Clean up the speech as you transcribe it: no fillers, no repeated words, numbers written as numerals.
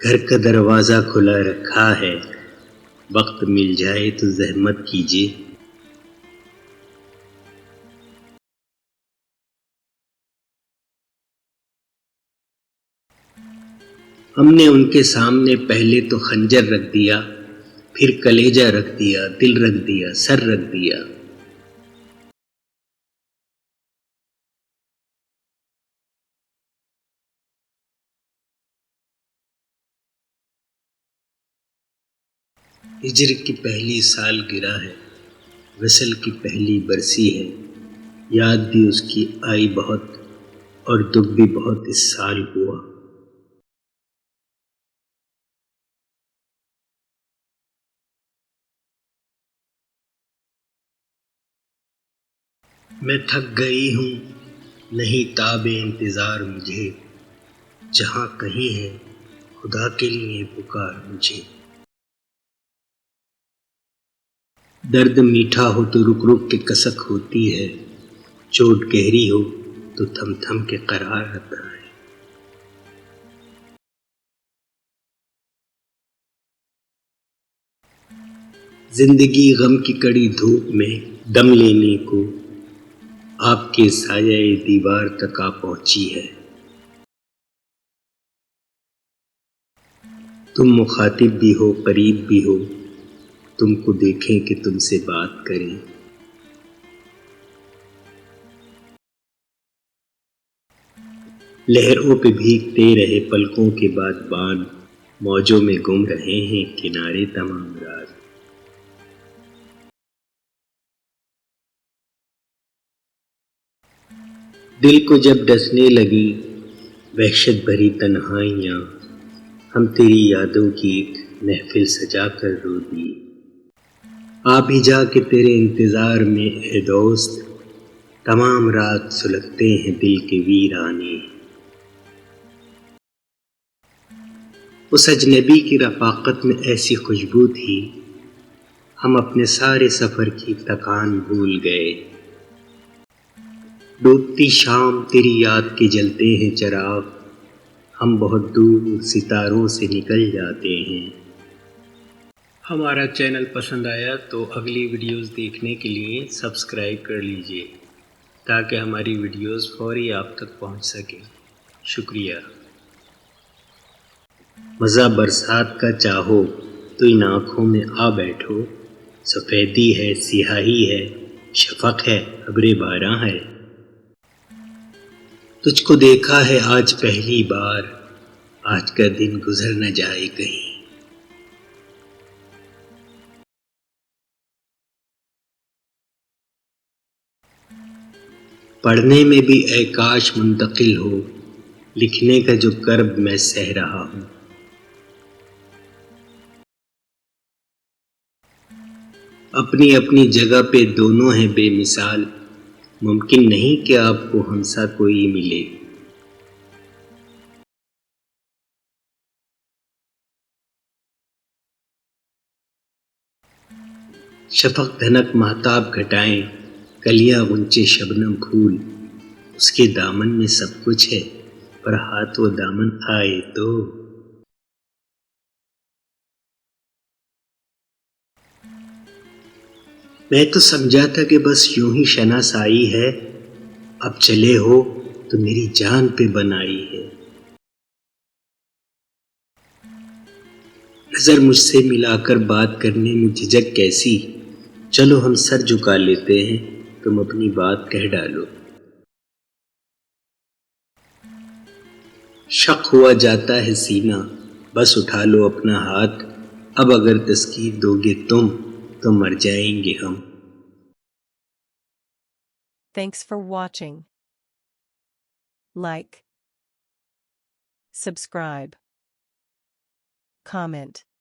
گھر کا دروازہ کھلا رکھا ہے، وقت مل جائے تو زحمت کیجیے۔ ہم نے ان کے سامنے پہلے تو خنجر رکھ دیا، پھر کلیجہ رکھ دیا، دل رکھ دیا، سر رکھ دیا۔ ہجر کی پہلی سال گرا ہے، وصل کی پہلی برسی ہے، یاد بھی اس کی آئی بہت اور دکھ بھی بہت اس سال ہوا۔ میں تھک گئی ہوں، نہیں تاب انتظار مجھے، جہاں کہیں ہے خدا کے لیے پکار مجھے۔ درد میٹھا ہو تو رک رک کے کسک ہوتی ہے، چوٹ گہری ہو تو تھم تھم کے قرار رہتا ہے۔ زندگی غم کی کڑی دھوپ میں دم لینے کو آپ کے سایہ دیوار تک آ پہنچی ہے۔ تم مخاطب بھی ہو قریب بھی ہو، تم کو دیکھیں کہ تم سے بات کریں۔ لہروں پہ بھیگتے رہے پلکوں کے بعد بان، موجوں میں گم رہے ہیں کنارے تمام رات۔ دل کو جب ڈسنے لگی وحشت بھری تنہائیاں، ہم تیری یادوں کی ایک محفل سجا کر رو دی۔ آ بھی جا کے تیرے انتظار میں اے دوست، تمام رات سلگتے ہیں دل کے ویرانے۔ اس اجنبی کی رفاقت میں ایسی خوشبو تھی، ہم اپنے سارے سفر کی تکان بھول گئے۔ ڈوبتی شام تیری یاد کے جلتے ہیں چراغ، ہم بہت دور ستاروں سے نکل جاتے ہیں۔ ہمارا چینل پسند آیا تو اگلی ویڈیوز دیکھنے کے لیے سبسکرائب کر لیجئے تاکہ ہماری ویڈیوز فوری آپ تک پہنچ سکیں۔ شکریہ۔ مزہ برسات کا چاہو تو ان آنکھوں میں آ بیٹھو، سفیدی ہے سیاہی ہے، شفق ہے ابر باراں ہے۔ تجھ کو دیکھا ہے آج پہلی بار، آج کا دن گزر نہ جائے کہیں۔ پڑھنے میں بھی اے کاش منتقل ہو، لکھنے کا جو کرب میں سہ رہا ہوں۔ اپنی اپنی جگہ پہ دونوں ہیں بے مثال، ممکن نہیں کہ آپ کو ہم سا کوئی ملے۔ شفق دھنک مہتاب گھٹائیں، کلیاں غنچے شبنم پھول، اس کے دامن میں سب کچھ ہے پر ہاتھ وہ دامن آئے تو۔ میں تو سمجھا تھا کہ بس یوں ہی شناسائی ہے، اب چلے ہو تو میری جان پہ بنائی ہے۔ نظر مجھ سے ملا کر بات کرنے میں جھجک کیسی، چلو ہم سر جھکا لیتے ہیں تم اپنی بات کہہ ڈالو۔ شق ہوا جاتا ہے سینہ، بس اٹھا لو اپنا ہاتھ، اب اگر تذکیر دو گے تم تو مر جائیں گے ہم۔ Thanks for watching. Like, subscribe, comment.